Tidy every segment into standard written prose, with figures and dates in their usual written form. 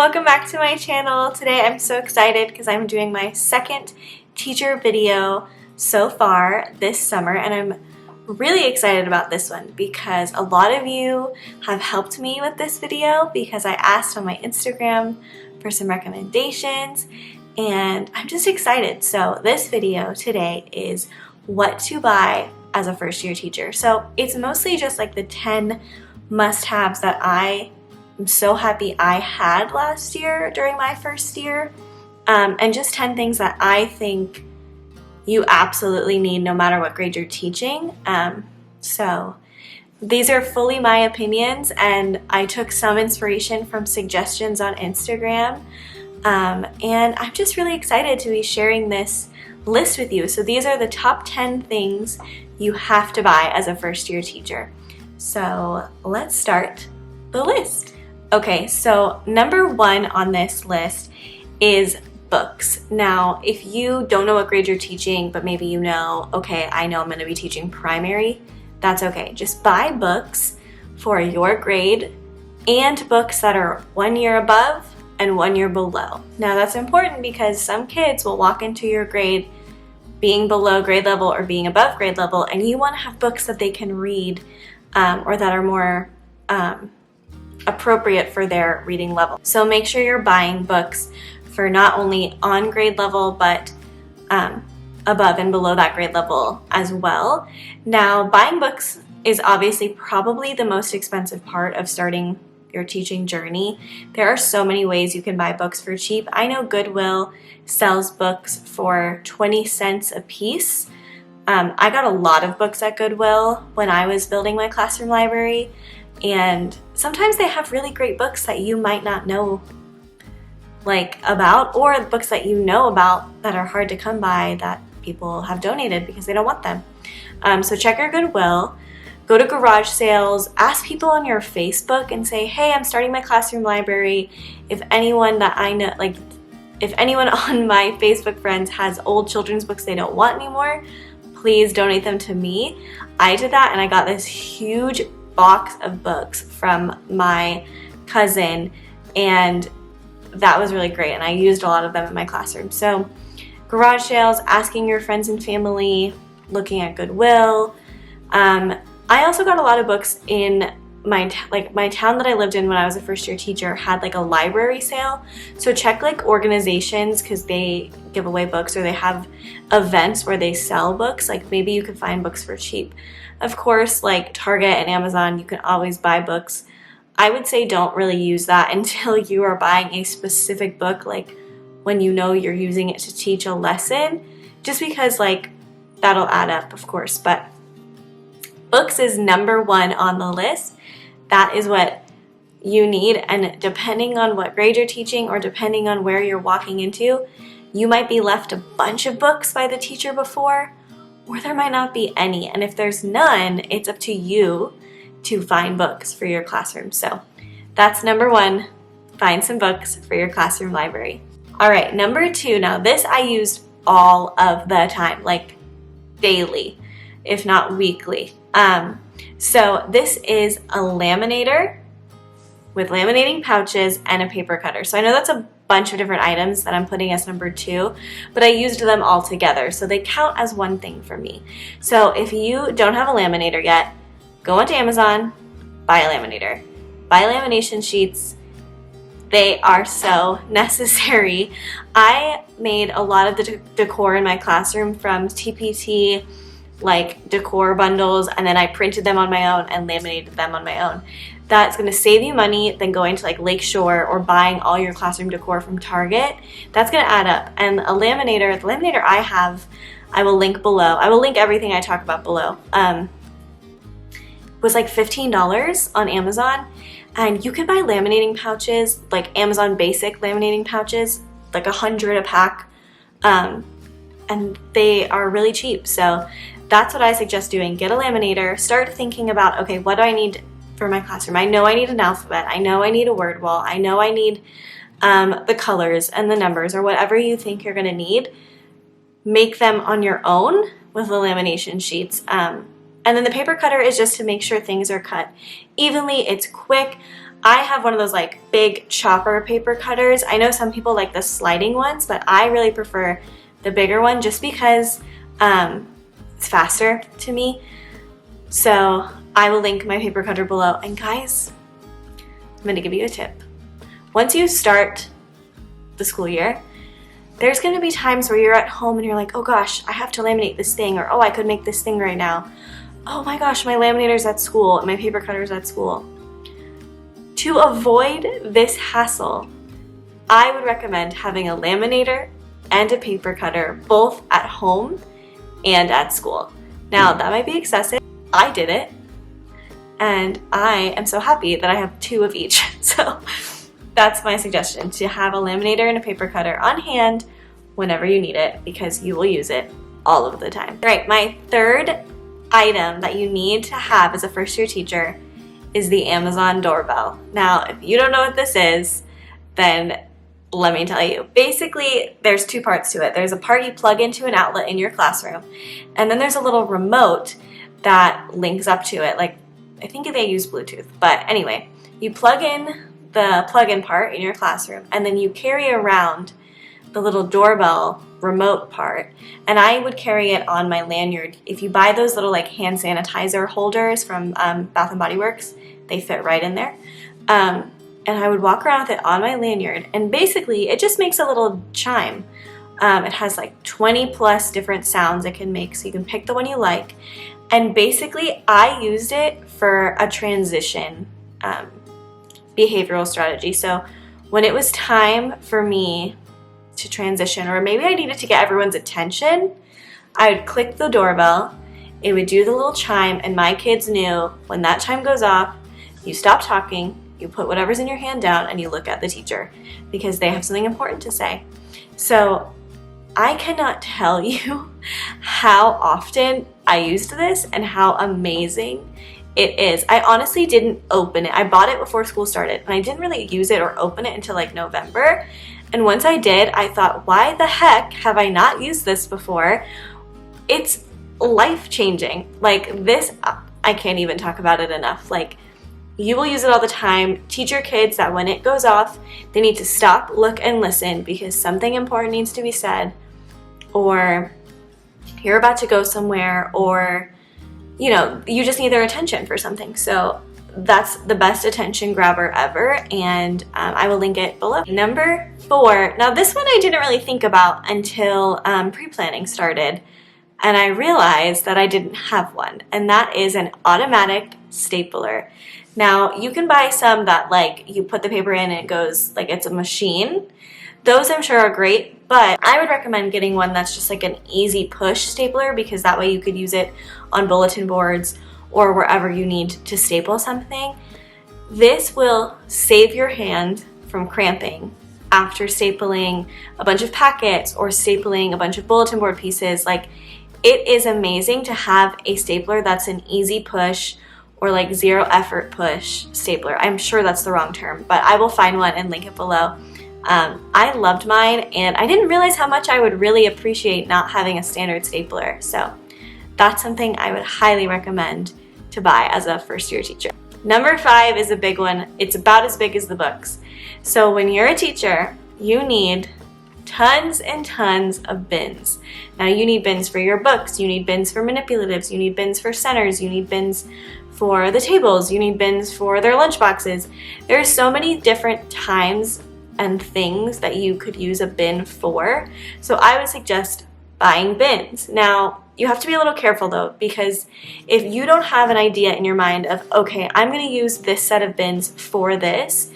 welcome back to my channel. Today I'm so excited because I'm doing my second teacher video so far this summer, and I'm really excited about this one because a lot of you have helped me with this video because I asked on my Instagram for some recommendations, and I'm just excited. So this video today is what to buy as a first year teacher. So it's mostly just like the 10 must-haves that I'm so happy I had last year during my first year, and just 10 things that I think you absolutely need no matter what grade you're teaching. So these are fully my opinions, and I took some inspiration from suggestions on Instagram, and I'm just really excited to be sharing this list with you. So these are the top 10 things you have to buy as a first year teacher. So let's start the list. Okay, so number one on this list is books. Now, if you don't know what grade you're teaching, but maybe you know, okay, I know I'm going to be teaching primary, that's okay. Just buy books for your grade and books that are 1 year above and 1 year below. Now, that's important because some kids will walk into your grade being below grade level or being above grade level, and you want to have books that they can read or that are more appropriate for their reading level. So make sure you're buying books for not only on grade level, but above and below that grade level as well. Now, buying books is obviously probably the most expensive part of starting your teaching journey. There are so many ways you can buy books for cheap. I know Goodwill sells books for 20 cents a piece. I got a lot of books at Goodwill when I was building my classroom library, and sometimes they have really great books that you might not know about, or books that you know about that are hard to come by that people have donated because they don't want them. So check your Goodwill, go to garage sales, ask people on your Facebook and say, hey, I'm starting my classroom library. If anyone that I know, if anyone on my Facebook friends has old children's books they don't want anymore, please donate them to me. I did that, and I got this huge box of books from my cousin, and that was really great, and I used a lot of them in my classroom. So garage sales, asking your friends and family, looking at Goodwill. I also got a lot of books in my town that I lived in when I was a first year teacher had a library sale. So check organizations, because they give away books, or they have events where they sell books. Maybe you can find books for cheap. Of course, Target and Amazon, you can always buy books. I would say don't really use that until you are buying a specific book, when you know you're using it to teach a lesson, just because that'll add up, of course. But books is number one on the list. That is what you need, and depending on what grade you're teaching or depending on where you're walking into, you might be left a bunch of books by the teacher before, or there might not be any. And if there's none, it's up to you to find books for your classroom. So that's number one, find some books for your classroom library. All right, number two, now this I used all of the time, daily, if not weekly. So this is a laminator with laminating pouches and a paper cutter. So I know that's a bunch of different items that I'm putting as number two, but I used them all together, so they count as one thing for me. So if you don't have a laminator yet, go onto Amazon, buy a laminator. Buy lamination sheets. They are so necessary. I made a lot of the decor in my classroom from TPT, decor bundles, and then I printed them on my own and laminated them on my own. That's going to save you money than going to Lakeshore or buying all your classroom decor from Target. That's going to add up. And the laminator I have, I will link below. I will link everything I talk about below. Was $15 on Amazon, and you can buy laminating pouches, Amazon basic laminating pouches, 100 a pack, and they are really cheap. So that's what I suggest doing. Get a laminator, start thinking about, okay, what do I need for my classroom? I know I need an alphabet, I know I need a word wall, I know I need the colors and the numbers, or whatever you think you're gonna need. Make them on your own with the lamination sheets. And then the paper cutter is just to make sure things are cut evenly. It's quick. I have one of those like big chopper paper cutters. I know some people like the sliding ones, but I really prefer the bigger one just because it's faster to me. So I will link my paper cutter below. And guys, I'm going to give you a tip. Once you start the school year, there's going to be times where you're at home and you're like, oh gosh, I have to laminate this thing, or oh, I could make this thing right now. Oh my gosh, my laminator's at school and my paper cutter's at school. To avoid this hassle, I would recommend having a laminator and a paper cutter both at home and at school. Now, that might be excessive. I did it, and I am so happy that I have 2 of each. So that's my suggestion, to have a laminator and a paper cutter on hand whenever you need it, because you will use it all of the time. All right, my third item that you need to have as a first-year teacher is the Amazon doorbell. Now, if you don't know what this is, then let me tell you. Basically, there's 2 parts to it. There's a part you plug into an outlet in your classroom, and then there's a little remote that links up to it. Like, I think they use Bluetooth, but anyway, you plug in the plug-in part in your classroom, and then you carry around the little doorbell remote part, and I would carry it on my lanyard. If you buy those little like hand sanitizer holders from Bath and Body Works, they fit right in there. And I would walk around with it on my lanyard, and basically it just makes a little chime. It has like 20 plus different sounds it can make, so you can pick the one you like. And basically I used it for a transition behavioral strategy. So when it was time for me to transition, or maybe I needed to get everyone's attention, I would click the doorbell, it would do the little chime, and my kids knew when that chime goes off, you stop talking, you put whatever's in your hand down, and you look at the teacher because they have something important to say. So I cannot tell you how often I used this and how amazing it is. I honestly didn't open it. I bought it before school started, and I didn't really use it or open it until like November. And once I did, I thought, why the heck have I not used this before? It's life-changing. Like this, I can't even talk about it enough. Like, you will use it all the time. Teach your kids that when it goes off, they need to stop, look, and listen because something important needs to be said, or you're about to go somewhere, or you know, you just need their attention for something. So that's the best attention grabber ever, and I will link it below. Number 4, now this one I didn't really think about until pre-planning started, and I realized that I didn't have one, and that is an automatic stapler. Now, you can buy some that like you put the paper in and it goes like it's a machine. Those I'm sure are great, but I would recommend getting one that's just like an easy push stapler, because that way you could use it on bulletin boards or wherever you need to staple something. This will save your hand from cramping after stapling a bunch of packets or stapling a bunch of bulletin board pieces. Like, it is amazing to have a stapler that's an easy push or like zero effort push stapler. I'm sure that's the wrong term, but I will find one and link it below. I loved mine, and I didn't realize how much I would really appreciate not having a standard stapler. So that's something I would highly recommend to buy as a first-year teacher. Number 5 is a big one. It's about as big as the books. So when you're a teacher, you need tons and tons of bins. Now, you need bins for your books, you need bins for manipulatives, you need bins for centers, you need bins for the tables, you need bins for their lunch boxes. There are so many different times and things that you could use a bin for. So I would suggest buying bins. Now, you have to be a little careful though, because if you don't have an idea in your mind of, okay, I'm going to use this set of bins for this,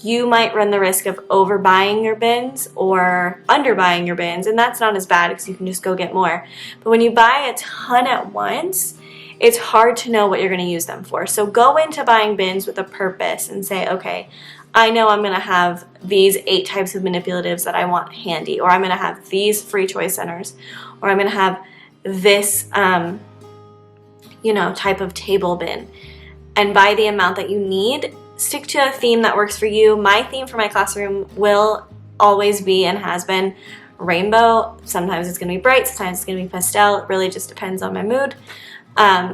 you might run the risk of overbuying your bins or underbuying your bins, and that's not as bad because you can just go get more. But when you buy a ton at once, it's hard to know what you're going to use them for. So go into buying bins with a purpose and say, okay, I know I'm going to have these 8 types of manipulatives that I want handy, or I'm going to have these free choice centers, or I'm going to have this, type of table bin. And buy the amount that you need. Stick to a theme that works for you. My theme for my classroom will always be, and has been, rainbow. Sometimes it's going to be bright, sometimes it's going to be pastel. It really just depends on my mood.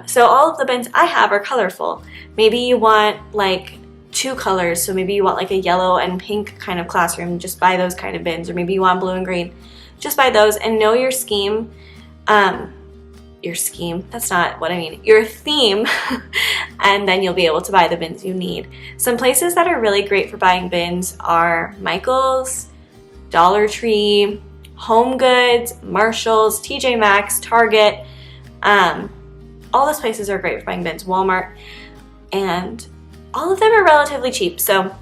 So all of the bins I have are colorful. Maybe you want like two colors, so maybe you want like a yellow and pink kind of classroom, just buy those kind of bins, or maybe you want blue and green, just buy those, and know your scheme. That's not what I mean, your theme, and then you'll be able to buy the bins you need. Some places that are really great for buying bins are Michael's, Dollar Tree, Home Goods, Marshall's, TJ Maxx, Target. All those places are great for buying bins, Walmart, and all of them are relatively cheap. So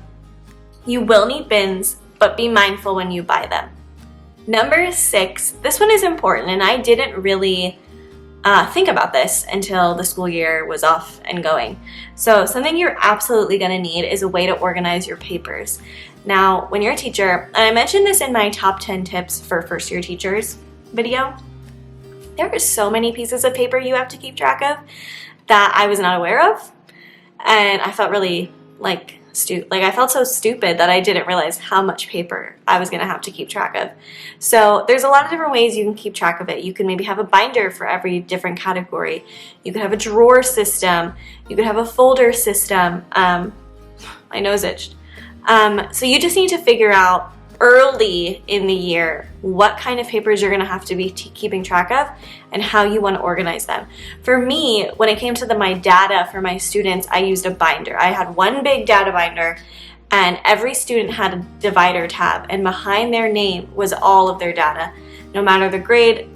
you will need bins, but be mindful when you buy them. Number 6, this one is important, and I didn't really think about this until the school year was off and going. So something you're absolutely going to need is a way to organize your papers. Now, when you're a teacher, and I mentioned this in my top 10 tips for first year teachers video, there are so many pieces of paper you have to keep track of that I was not aware of, and I felt really I felt so stupid that I didn't realize how much paper I was going to have to keep track of. So there's a lot of different ways you can keep track of it. You can maybe have a binder for every different category. You could have a drawer system. You could have a folder system. My nose itched. So you just need to figure out early in the year what kind of papers you're going to have to be keeping track of and how you want to organize them. For me, when it came to my data for my students, I used a binder. I had one big data binder, and every student had a divider tab, and behind their name was all of their data, no matter the grade,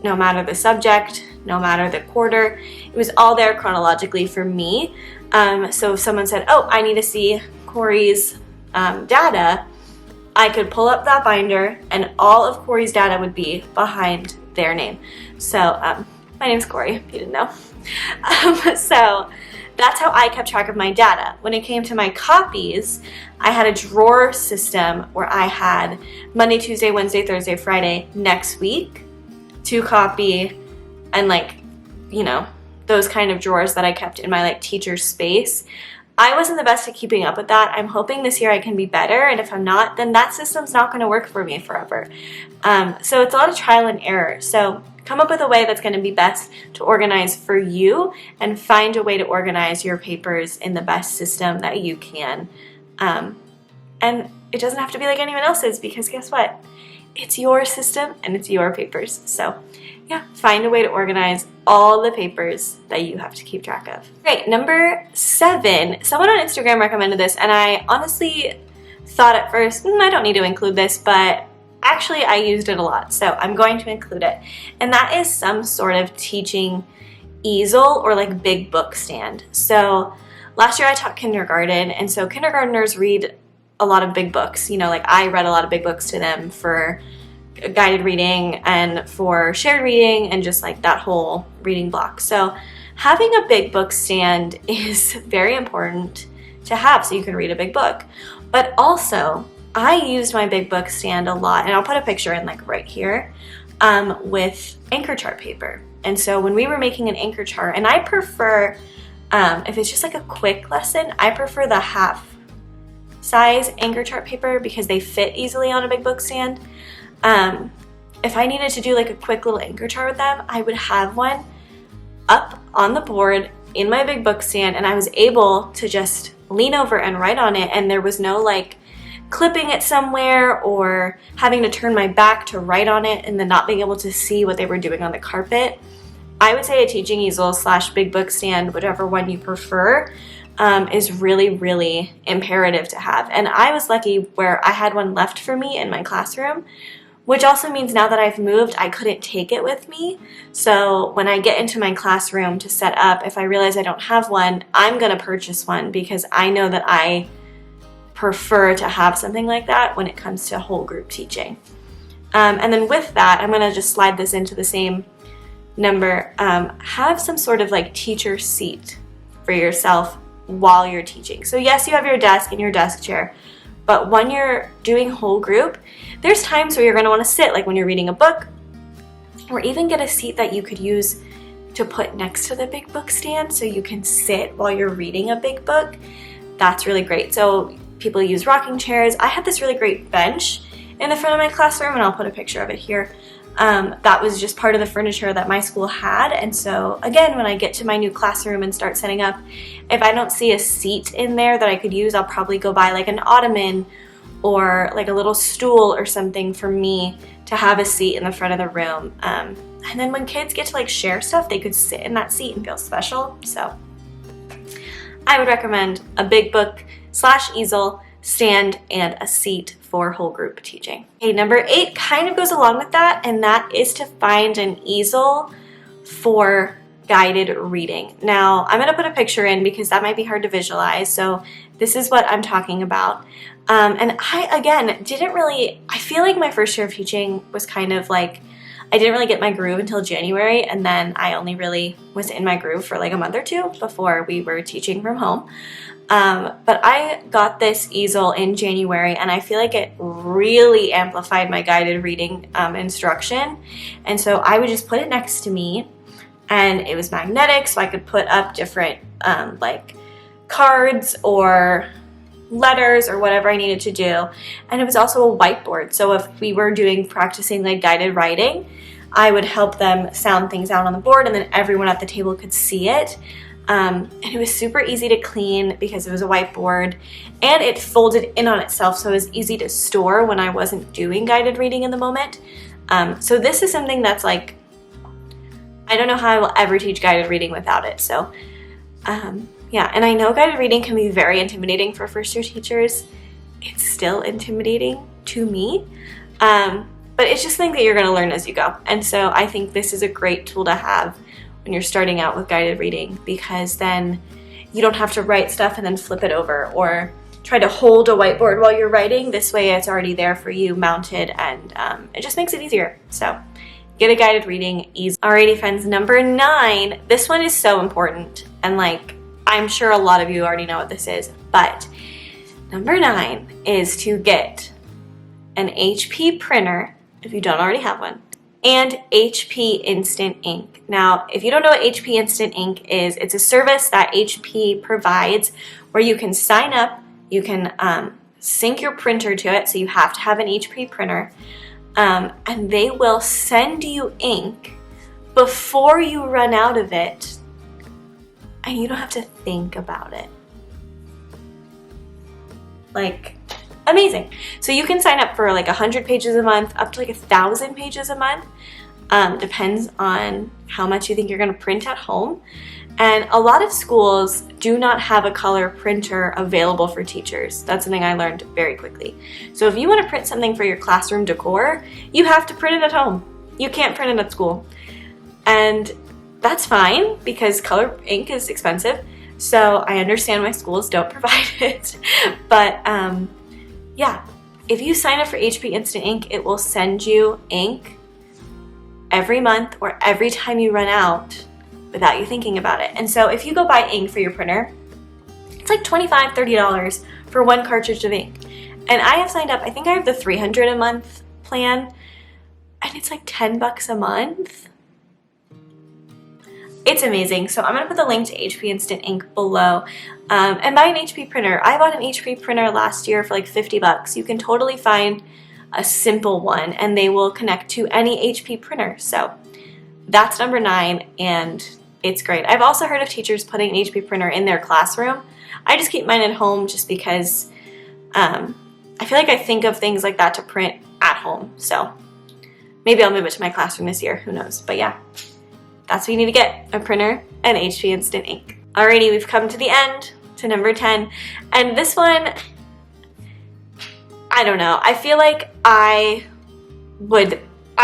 no matter the subject, no matter the quarter. It was all there chronologically for me. So if someone said, oh, I need to see KORY's data, I could pull up that binder and all of KORY's data would be behind their name. So my name's KORY, if you didn't know. So that's how I kept track of my data. When it came to my copies, I had a drawer system where I had Monday, Tuesday, Wednesday, Thursday, Friday, next week to copy, and those kind of drawers that I kept in my teacher space. I wasn't the best at keeping up with that. I'm hoping this year I can be better, and if I'm not, then that system's not going to work for me forever. So it's a lot of trial and error. So come up with a way that's going to be best to organize for you, and find a way to organize your papers in the best system that you can. And it doesn't have to be like anyone else's, because guess what? It's your system and it's your papers. So yeah, find a way to organize all the papers that you have to keep track of. Great, number 7, someone on Instagram recommended this, and I honestly thought at first, I don't need to include this, but actually I used it a lot, so I'm going to include it. And that is some sort of teaching easel or big book stand. So last year I taught kindergarten, and so kindergartners read a lot of big books. I read a lot of big books to them for guided reading and for shared reading and just that whole reading block. So having a big book stand is very important to have so you can read a big book. But also, I used my big book stand a lot, and I'll put a picture in right here, with anchor chart paper. And so when we were making an anchor chart, and I prefer, if it's just a quick lesson, I prefer the half size anchor chart paper because they fit easily on a big book stand. If I needed to do a quick little anchor chart with them, I would have one up on the board in my big book stand, and I was able to just lean over and write on it, and there was no clipping it somewhere or having to turn my back to write on it and then not being able to see what they were doing on the carpet. I would say a teaching easel / big book stand, whichever one you prefer, is really, really imperative to have. And I was lucky where I had one left for me in my classroom, which also means now that I've moved, I couldn't take it with me. So when I get into my classroom to set up, if I realize I don't have one, I'm going to purchase one because I know that I prefer to have something like that when it comes to whole group teaching. And then with that, I'm going to just slide this into the same number. Have some sort of teacher seat for yourself while you're teaching. So yes, you have your desk and your desk chair, but when you're doing whole group, there's times where you're going to want to sit, when you're reading a book, or even get a seat that you could use to put next to the big book stand so you can sit while you're reading a big book. That's really great. So people use rocking chairs. I have this really great bench in the front of my classroom, and I'll put a picture of it here. That was just part of the furniture that my school had. And so again, when I get to my new classroom and start setting up, if I don't see a seat in there that I could use, I'll probably go buy like an ottoman or like a little stool or something for me to have a seat in the front of the room. And then when kids get to like share stuff, they could sit in that seat and feel special. So I would recommend a big book / easel, stand, and a seat for whole group teaching. Okay, number 8 kind of goes along with that, and that is to find an easel for guided reading. Now, I'm going to put a picture in because that might be hard to visualize. So this is what I'm talking about. And I feel like my first year of teaching was kind of like, I didn't really get my groove until January, and then I only really was in my groove for like a month or 2 before we were teaching from home. But I got this easel in January, and I feel like it really amplified my guided reading instruction. And so I would just put it next to me, and it was magnetic, so I could put up different like cards or letters or whatever I needed to do. And it was also a whiteboard, so if we were practicing like guided writing, I would help them sound things out on the board, and then everyone at the table could see it. And it was super easy to clean because it was a whiteboard, and it folded in on itself, so it was easy to store when I wasn't doing guided reading in the moment. So this is something that's like, I don't know how I will ever teach guided reading without it. So yeah, and I know guided reading can be very intimidating for first-year teachers. It's still intimidating to me, but it's just something that you're going to learn as you go. And so I think this is a great tool to have when you're starting out with guided reading, because then you don't have to write stuff and then flip it over or try to hold a whiteboard while you're writing. This way it's already there for you mounted, and it just makes it easier. So get a guided reading easel. Alrighty friends, number 9. This one is so important, and like, I'm sure a lot of you already know what this is, but number 9 is to get an HP printer if you don't already have one, and HP Instant Ink. Now, if you don't know what HP Instant Ink is, it's a service that HP provides where you can sign up, you can sync your printer to it, so you have to have an HP printer, and they will send you ink before you run out of it, and you don't have to think about it. Like, amazing. So you can sign up for like 100 pages a month, up to like 1,000 pages a month. Depends on how much you think you're going to print at home. And a lot of schools do not have a color printer available for teachers. That's something I learned very quickly. So if you want to print something for your classroom decor, you have to print it at home. You can't print it at school. And that's fine because color ink is expensive. So I understand why schools don't provide it. But yeah, if you sign up for HP Instant Ink, it will send you ink every month or every time you run out without you thinking about it. And so if you go buy ink for your printer, it's like $25, $30 for one cartridge of ink. And I have signed up, I think I have the 300 a month plan, and it's like $10 a month. It's amazing. So I'm going to put the link to HP Instant Ink below. And buy an HP printer. I bought an HP printer last year for like $50. You can totally find a simple one, and they will connect to any HP printer. So that's number 9, and it's great. I've also heard of teachers putting an HP printer in their classroom. I just keep mine at home just because I feel like I think of things like that to print at home. So maybe I'll move it to my classroom this year. Who knows? But yeah. That's what you need to get, a printer and HP Instant Ink. Alrighty, we've come to the end, to number 10. And this one, I don't know. I feel like I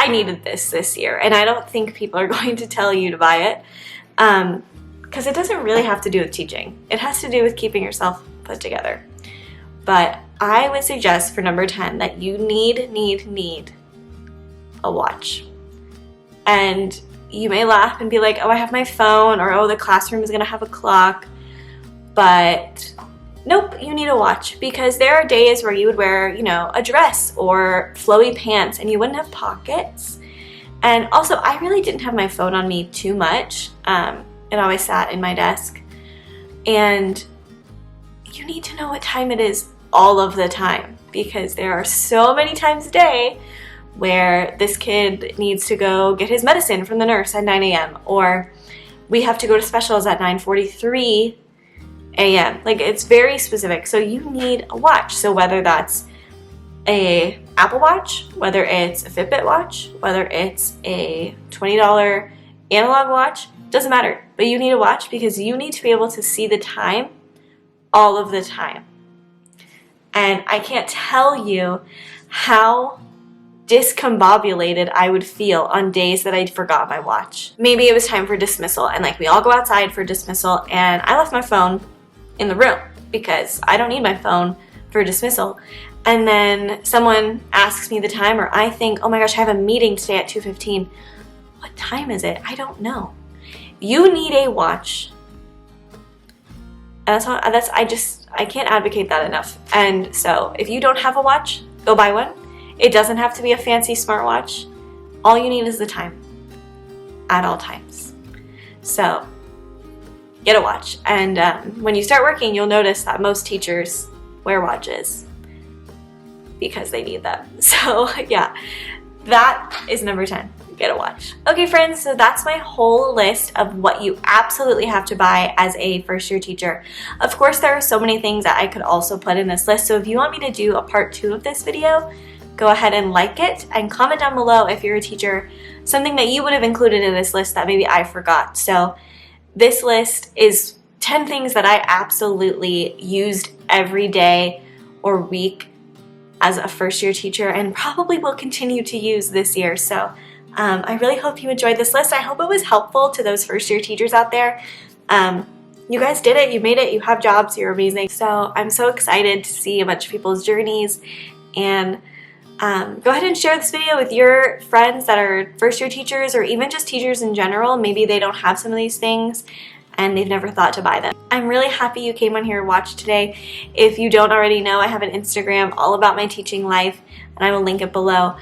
needed this year, and I don't think people are going to tell you to buy it because it doesn't really have to do with teaching. It has to do with keeping yourself put together. But I would suggest for number 10 that you need a watch. And you may laugh and be like, oh, I have my phone, or oh, the classroom is gonna have a clock. But nope, you need a watch, because there are days where you would wear, you know, a dress or flowy pants and you wouldn't have pockets. And also, I really didn't have my phone on me too much. It always sat in my desk. And you need to know what time it is all of the time, because there are so many times a day where this kid needs to go get his medicine from the nurse at 9 a.m. or we have to go to specials at 9:43 a.m. Like, it's very specific. So you need a watch. So whether that's a Apple Watch, whether it's a Fitbit watch, whether it's a $20 analog watch, doesn't matter. But you need a watch because you need to be able to see the time all of the time. And I can't tell you how discombobulated I would feel on days that I forgot my watch. Maybe it was time for dismissal, and like we all go outside for dismissal, and I left my phone in the room because I don't need my phone for dismissal. And then someone asks me the time, or I think, oh my gosh, I have a meeting today at 2:15. What time is it? I don't know. You need a watch. And I can't advocate that enough. And so if you don't have a watch, go buy one. It doesn't have to be a fancy smartwatch. All you need is the time at all times. So get a watch. And when you start working, you'll notice that most teachers wear watches because they need them. So yeah, that is number 10. Get a watch. Okay friends, so that's my whole list of what you absolutely have to buy as a first year teacher. Of course, there are so many things that I could also put in this list. So if you want me to do a part 2 of this video, go ahead and like it and comment down below if you're a teacher, something that you would have included in this list that maybe I forgot. So this list is 10 things that I absolutely used every day or week as a first year teacher and probably will continue to use this year. So I really hope you enjoyed this list. I hope it was helpful to those first year teachers out there. You guys did it, you made it, you have jobs, you're amazing. So I'm so excited to see a bunch of people's journeys, and go ahead and share this video with your friends that are first year teachers or even just teachers in general. Maybe they don't have some of these things and they've never thought to buy them. I'm really happy you came on here and watched today. If you don't already know, I have an Instagram all about my teaching life, and I will link it below.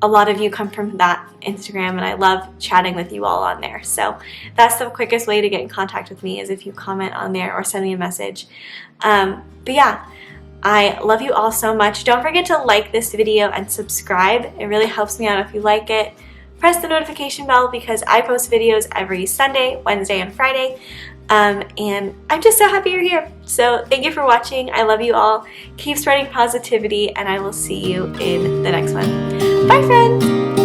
A lot of you come from that Instagram, and I love chatting with you all on there. So that's the quickest way to get in contact with me, is if you comment on there or send me a message. But yeah, I love you all so much. Don't forget to like this video and subscribe. It really helps me out if you like it. Press the notification bell because I post videos every Sunday, Wednesday, and Friday. And I'm just so happy you're here. So thank you for watching. I love you all. Keep spreading positivity, and I will see you in the next one. Bye, friends!